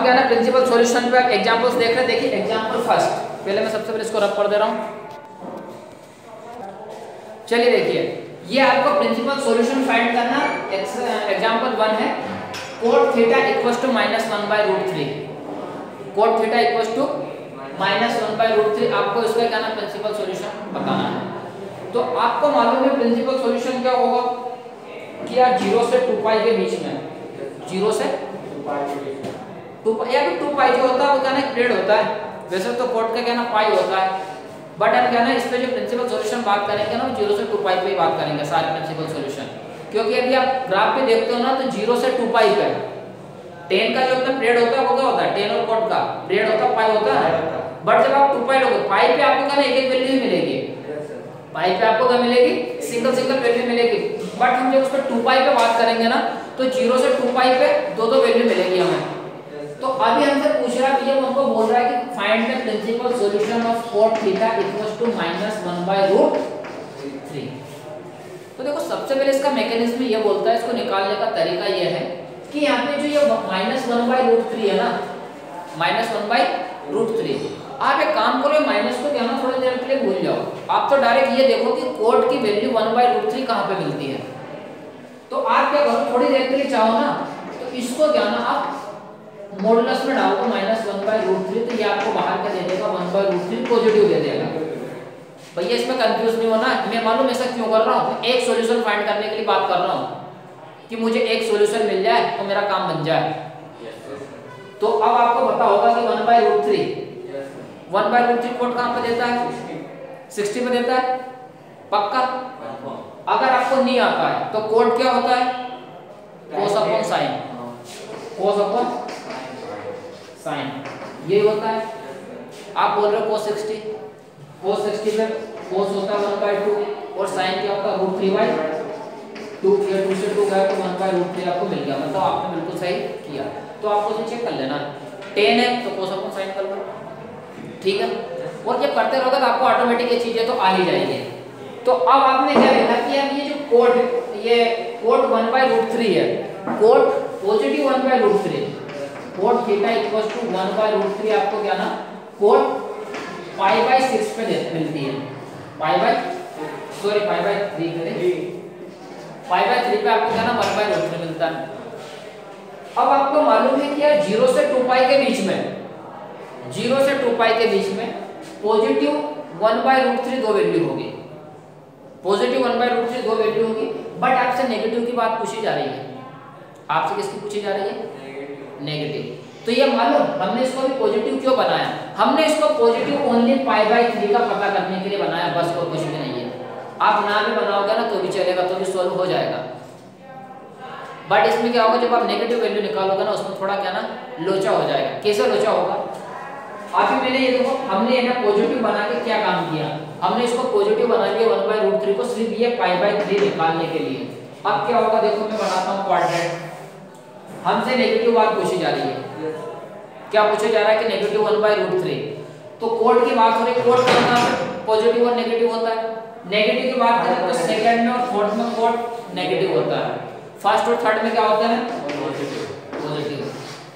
क्या ना principal solution पे एग्जांपल्स देख रहे हैं। देखिए एग्जांपल फर्स्ट, पहले मैं सबसे पहले इसको रब कर दे रहा हूँ। चलिए देखिए, ये आपको प्रिंसिपल सॉल्यूशन फाइंड करना। एग्जांपल 1 है cot theta equals to -1/√3। cot theta equals to -1/√3 आपको इसका क्या ना प्रिंसिपल सॉल्यूशन बताना है। तो आपको मालूम है प्रिंसिपल सॉल्यूशन क्या होगा कि यार 0 से 2π के बीच में, 0 से 2π या फिर 2π जो होता है वो क्या ना पीरियड होता है। वैसे तो cot का क्या ना पाई होता है, बट हम क्या ना इस पे जो प्रिंसिपल सॉल्यूशन बात करेंगे ना 0 से 2π पे ही बात करेंगे सारे प्रिंसिपल सॉल्यूशन। क्योंकि अभी आप ग्राफ पे देखते हो ना तो 0 से 2π पे 10 का जो अपना पीरियड होता है वो क्या होता है, 10 और cot का पीरियड होता है पाई होता है। बट जब आप 2π लोगे पाई पे आपको क्या ना एक वैल्यू ही मिलेगी, पाई पे आपको क्या मिलेगी, सिंगल वैल्यू मिलेगी। बट हम जब उस पर 2π पे बात करेंगे ना तो 0 से 2π पे दो वैल्यू मिलेगी हमें। तो अभी हमसे पूछ रहा है भैया, हमको बोल रहा है कि find the principal solution of cot theta equals to -1/√3। तो देखो सबसे पहले इसका मैकेनिज्म ये बोलता है, इसको निकालने का तरीका ये है कि यहाँ पे जो ये -1/√3 है ना, -1/√3, आप एक काम करो माइनस को क्या ना थोड़ी देर के लिए भूल जाओ। आप तो डायरेक्ट ये देखो कि cot की वैल्यू 1/√3 कहाँ पे मिलती है। तो आप क्या करो थोड़ी देर के लिए चाहो ना तो इसको क्या ना आप मॉडुलस में डालो -1/√3, तो ये आपको बाहर क्या दे देगा 1/√3 पॉजिटिव दे देगा। भैया इसमें कंफ्यूज नहीं होना, मैं मालूम ऐसा क्यों कर रहा हूँ, एक सॉल्यूशन फाइंड करने के लिए बात कर रहा हूँ कि मुझे एक सॉल्यूशन मिल जाए तो मेरा काम बन जाए। तो अब आपको पता होगा कि 1/√3 cot कहाँ पे देता है, 60 पे देता है पक्का। अगर आपको नहीं आता है तो cot क्या होता है, cos upon sine, cos upon sine ये होता है। आप बोल रहे हो cos 60 पे cos होता है 1/2 और sin क्या होता है √3/2। ये 2 से 2 गया तो 1/√3 आपको मिल गया, मतलब आपने बिल्कुल सही किया। तो आपको इसे चेक कर लेना, 10 है तो cos अपॉन साइन कर लो, ठीक है। और जब करते रहोगे तो आपको ऑटोमेटिक ये चीजें तो आ ही जाएंगी। तो अब आपने क्या देखा कि अब ये जो cot 1/√3 है, cot positive 1/√3, cot theta equals to 1/√3 आपको क्या ना cot π/6 पे मिलती है, π/3 पे आपको क्या ना 1/√3 मिलता है। अब आपको मालूम है कि यार 0 से 2π के बीच में, 0 से 2π के बीच में पॉजिटिव 1/√3 दो वैल्यू होगी, पॉजिटिव 1/√3 दो वैल्यू होगी। बट आपसे नेगेटिव की बात पूछी जा रही है, आपसे किसकी पूछी जा रही है, नेगेटिव। तो ये मालूम हमने इसको भी पॉजिटिव क्यों बनाया, हमने इसको पॉजिटिव ओनली π/3 का पता करने के लिए बनाया, बस और कुछ भी नहीं है। आप ना भी बनाओगे ना तो भी चलेगा, तो भी सॉल्व हो जाएगा। बट इसमें क्या होगा, जब आप नेगेटिव वैल्यू निकालोगे ना उसमें थोड़ा क्या ना लोचा हो जाएगा। कैसे लोचा होगा, अभी मैंने ये देखो हमने ना पॉजिटिव बना के क्या काम किया, हमने इसको पॉजिटिव बना लिया 1/√3 को सिर्फ ये π/3 निकालने के लिए। अब क्या होगा देखो, मैं बनाता हूँ क्वाड्रेंट। हमसे नेगेटिव बात पूछी जा रही है, क्या पूछा जा रहा है कि नेगेटिव 1/√3। तो cot की बात हो रही है, cot करना पॉजिटिव और नेगेटिव होता है। नेगेटिव की बात करें तो सेकंड में और फोर्थ में cot नेगेटिव होता है, फर्स्ट और थर्ड में क्या होता है पॉजिटिव।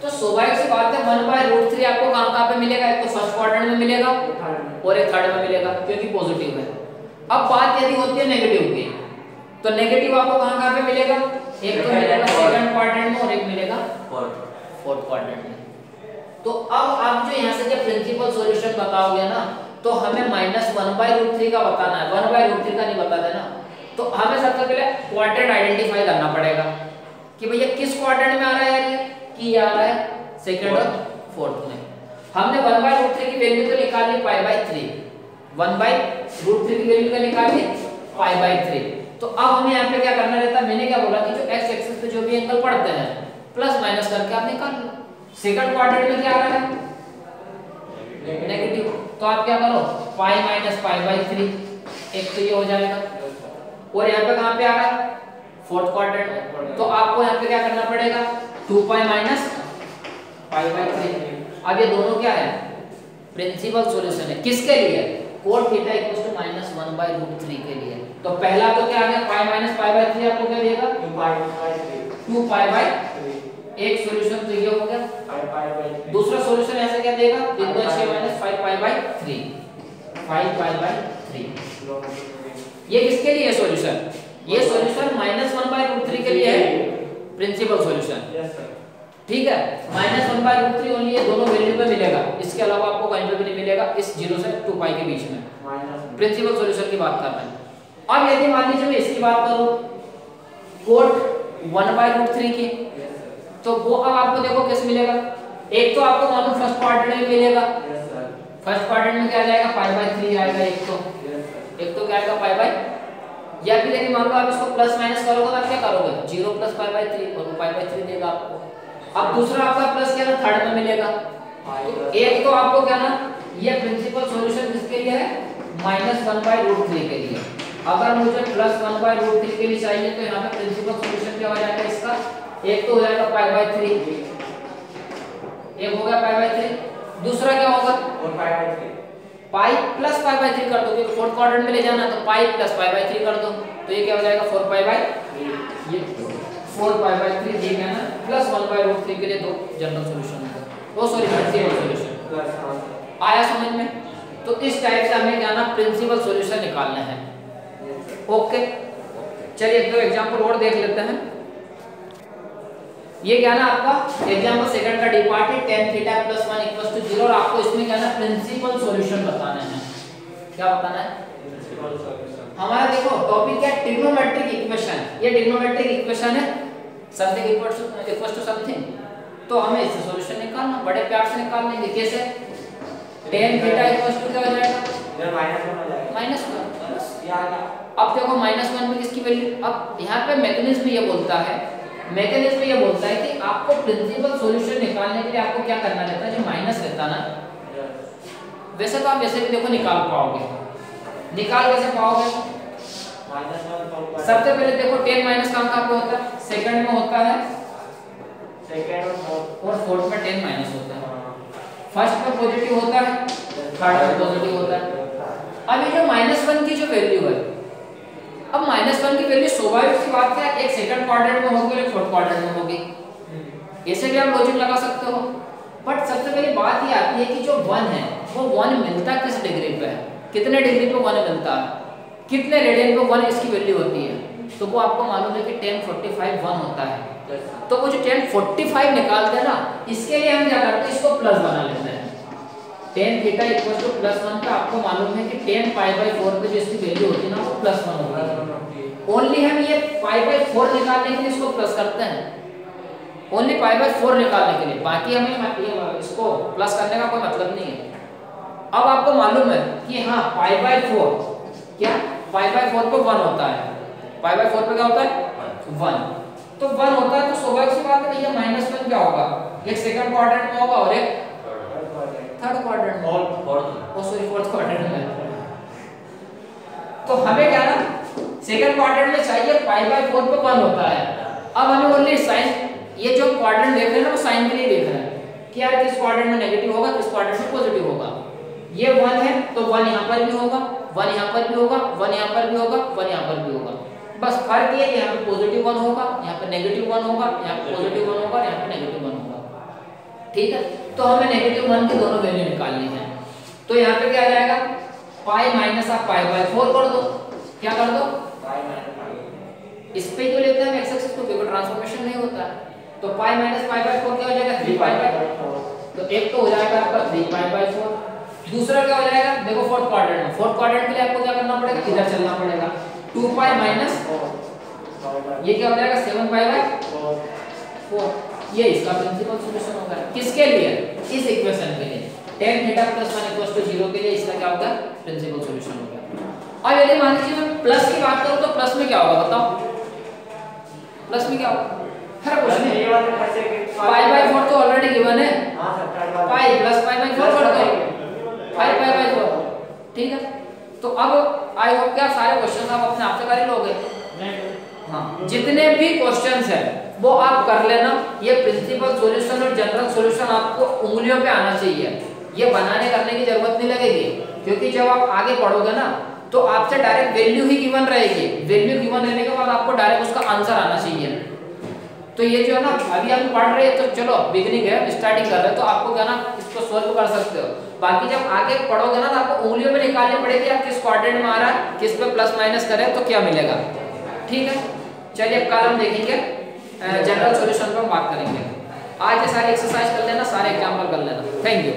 तो स्वाभाविक सी बात है 1/√3 आपको कहां पे मिलेगा, एक तो फर्स्ट क्वाड्रेंट में मिलेगा और एक थर्ड में मिलेगा क्योंकि पॉजिटिव है। अब बात यदि होती है नेगेटिव की, तो नेगेटिव आपको कहां पे मिलेगा, एक तो मिलेगा सेकंड क्वाड्रेंट में और एक मिलेगा फोर्थ क्वाड्रेंट में। तो अब आप जो यहां से जब प्रिंसिपल सॉल्यूशन बताओगे ना तो हमें -1/√3 का बताना है, 1/√3 का नहीं बता देना। तो हमें सबसे पहले क्वाड्रेंट आइडेंटिफाई करना पड़ेगा कि भैया किस क्वाड्रेंट में आ रहा है यार, ये कि आ रहा है सेकंड और फोर्थ में। हमने 1/√3 की वैल्यू तो निकाल ली π/3, 1/√3 की वैल्यू का निकाल ली π/3। तो अब हमें यहाँ पे क्या करना रहता है, मैंने क्या बोला कि जो x एक्सिस पे जो भी एंगल पड़ते हैं प्लस माइनस करके आप निकाल लो। सेकंड क्वाड्रेंट में क्या आ रहा है नेगेटिव, तो आप क्या करो π - π/3, एक तो ये हो जाएगा। और यहाँ पे कहाँ पे आ रहा है फोर्थ क्वाड्रेंट में, तो आपको यहाँ पे क्या करना पड़ेगा 2π - π/3। अब ये दोनों क्या है प्रिंसिपल सॉल्यूशन है, किसके लिए, cot थीटा इक्वल्स टू -1/√3 के लिए। तो पहला तो क्या आ गया π - π/3 आपको क्या देगा 2π/3। एक सॉल्यूशन तो ये हो गया। दूसरा सॉल्यूशन ऐसे क्या देगा, 3/6 - 5π/3, 5π/3। ये किसके लिए है सॉल्यूशन? ये सॉल्यूशन -1/√3 के लिए है, प्रिंसिपल सॉल्यूशन। ठीक है, -1/√3 ओनली ये दोनों वैल्यू पे मिलेगा, इसके अलावा आपको कहीं पे भी नहीं मिलेगा इस 0 से 2π के बीच में। प्रिंसिपल सॉल्यूशन की बात कर रहे हैं। अब यदि मान लीजिए मैं इसकी बात करूं कोट 1/√3 की, तो वो अब आपको देखो कैसे मिलेगा। एक तो आपको मालूम फर्स्ट क्वाड्रेंट में मिलेगा, फर्स्ट क्वाड्रेंट में क्या जाएगा, π/3 आएगा। एक तो क्या आएगा π/, या फिर यदि मान लो आप इसको प्लस माइनस करोगे तो आप क्या करोगे, 0 + π/3 और π/3 देगा आपको। अब दूसरा आपका प्लस क्या ना थर्ड में मिलेगा। तो एक तो आपको क्या ना ये प्रिंसिपल सॉल्यूशन किसके लिए है, -1/√3 के लिए। अगर मुझे +1/√3 के लिए चाहिए तो यहाँ पे प्रिंसिपल सॉल्यूशन क्या हो जाएगा इसका, एक तो हो जाएगा π/3, एक हो गया π/3, दूसरा क्या होगा पाई प्लस π/3 कर दो, क्योंकि फोर्थ क्वाड्रेंट में ले जाना तो पाई प्लस π/3 कर दो, तो ये क्या हो जाएगा 4π/3, ये 4π/3 ठीक है ना, प्लस 1/√3 के लिए दो जनरल सॉल्यूशन होगा, वो सॉरी प्रिंसिपल सॉल्यूशन आया समझ में। तो इस टाइप से हमें क्या ना प्रिंसिपल सॉल्यूशन निकालना है। ओके, चलिए एक दो एग्जांपल और देख लेते हैं। ये क्या ना आपका एग्जांपल सेकंड का डी पार्ट है, tan थीटा + 1 = 0 और आपको इसमें क्या ना प्रिंसिपल सॉल्यूशन बताना है। क्या बताना है, प्रिंसिपल सॉल्यूशन। हमारा देखो टॉपिक है ट्रिग्नोमेट्रिक इक्वेशन, ये ट्रिग्नोमेट्रिक इक्वेशन है, समथिंग इक्वल्स टू समथिंग, तो हमें इससे सॉल्यूशन निकालना, बड़े प्यार से निकाल लेंगे। कैसे, tan थीटा = क्या हो जाएगा, -1 हो जाएगा, -1। अब देखो -1 में किसकी वैल्यू, अब यहाँ पे मैकेनिज्म ये बोलता है कि आपको प्रिंसिपल सॉल्यूशन निकालने के लिए आपको क्या करना रहता है, जो माइनस रहता ना, वैसे तो आप वैसे भी देखो निकाल पाओगे, निकाल कैसे पाओगे, सबसे पहले देखो tan माइनस कहाँ कहाँ पे होता है, सेकंड में होता है, सेकंड और फोर्थ में tan माइनस होता है, फर्स्ट में पॉजिटिव होता है, थर्ड में पॉजिटिव होता है। अब ये जो -1 की जो वैल्यू है, अब -1 की वैल्यू स्वाभाविक सी बात है एक सेकंड क्वाड्रेंट में होगी और एक फोर्थ क्वाड्रेंट में होगी, ऐसे भी आप लॉजिक लगा सकते हो। बट सबसे पहली बात ये आती है कि जो 1 है वो 1 मिलता किस डिग्री पे है, कितने डिग्री पे 1 मिलता है, कितने रेडियन पे 1 इसकी वैल्यू होती है, तो वो आपको मालूम है कि tan 45 1 होता है। तो वो जो tan 45 निकालते हैं ना, इसके लिए हम क्या करते हैं, इसको प्लस बना लेते हैं। tan थीटा = +1 पे आपको मालूम है कि tan π/4 पे जो इसकी वैल्यू होती है ना वो +1 होती है। ओनली हम ये π/4 निकालने के लिए इसको प्लस करते हैं, ओनली π/4 निकालने के लिए, बाकी हमें इसको प्लस करने का कोई मतलब नहीं है। अब आपको मालूम है कि हाँ π/4 क्या, π/4 पे 1 होता है, π/4 पे क्या होता है 1, तो 1 होता है, तो स्वाभाविक सी बात है ये -1 क्या होगा, एक सेकंड क्वाड्रेंट में होगा और एक थर्ड क्वाड्रेंट में, फोर्थ क्वाड्रेंट में। तो हमें क्या ना सेकंड क्वाड्रेंट में चाहिए π/4 पे 1 होता है। अब हमें ओनली साइन, ये जो क्वाड्रेंट देख रहे हैं ना वो साइन के लिए देख रहे हैं कि यार किस क्वाड्रेंट में नेगेटिव होगा, किस क्वाड्रेंट में पॉजिटिव होगा। ये 1 है तो 1 यहाँ पर भी होगा, 1 यहाँ पर भी होगा, 1 यहाँ पर भी होगा, 1 यहाँ पर भी होगा, बस फर्क ये यहाँ पे पॉजिटिव 1 होगा, यहाँ पे नेगेटिव 1 होगा, यहाँ पे पॉजिटिव 1 होगा, यहाँ पे नेगेटिव 1 होगा। ठीक है, तो हमें -1 की दोनों वैल्यू निकालनी है। तो यहाँ पे क्या आ जाएगा, पाई माइनस आप π/4 कर दो, क्या कर दो, इस पे क्यों लेते हैं हम x एक्सिस को, क्योंकि ट्रांसफॉर्मेशन नहीं होता है। तो पाई माइनस π/4 क्या हो जाएगा 3π/4, तो एक तो हो जाएगा आपका 3π/4, दूसरा क्या हो जाएगा, देखो फोर्थ क्वाड्रेंट में, फोर्थ क्वाड्रेंट के लिए आपको क्या करना पड़ेगा, इधर चलना पड़ेगा, 2π माइनस ये क्या हो जाएगा 7π/4, ये इसका प्रिंसिपल सॉल्यूशन होगा। किसके लिए, इस इक्वेशन के लिए, tan थीटा + 1 = 0 के लिए इसका क्या होगा, प्रिंसिपल सॉल्यूशन होगा। अब यदि मान लीजिए मैं प्लस की बात करूं तो प्लस में क्या होगा बताओ, प्लस में क्या होगा, हर क्वेश्चन में π/4 तो ऑलरेडी गिवन है, पाई प्लस π/4 कर दो, 5π/4, ठीक है। तो अब आई होप क्या सारे क्वेश्चन आप अपने आप से कर ही लोगे, हाँ जितने भी क्वेश्चंस है वो आप कर लेना। ये प्रिंसिपल सॉल्यूशन और जनरल सॉल्यूशन आपको उंगलियों पे आना चाहिए, ये बनाने करने की जरूरत नहीं लगेगी, क्योंकि जब आप आगे पढ़ोगे ना तो आपसे डायरेक्ट वैल्यू ही गिवन रहेगी, वैल्यू गिवन रहने के बाद आपको डायरेक्ट उसका आंसर आना चाहिए। तो ये जो है ना अभी हम पढ़ रहे हैं तो चलो बिगनिंग है, स्टार्टिंग कर रहे हैं, तो आपको क्या ना इसको सोल्व कर सकते हो। बाकी जब आगे पढ़ोगे ना तो आपको उंगलियों में निकालनी पड़ेगी आप किस क्वाड्रेंट में आ रहा है, किस पे प्लस माइनस करें तो क्या मिलेगा। ठीक है, चलिए कल हम देखेंगे जनरल सॉल्यूशन पर बात करेंगे। आज ये सारी एक्सरसाइज कर लेना, सारे एग्जाम्पल कर लेना। Thank you.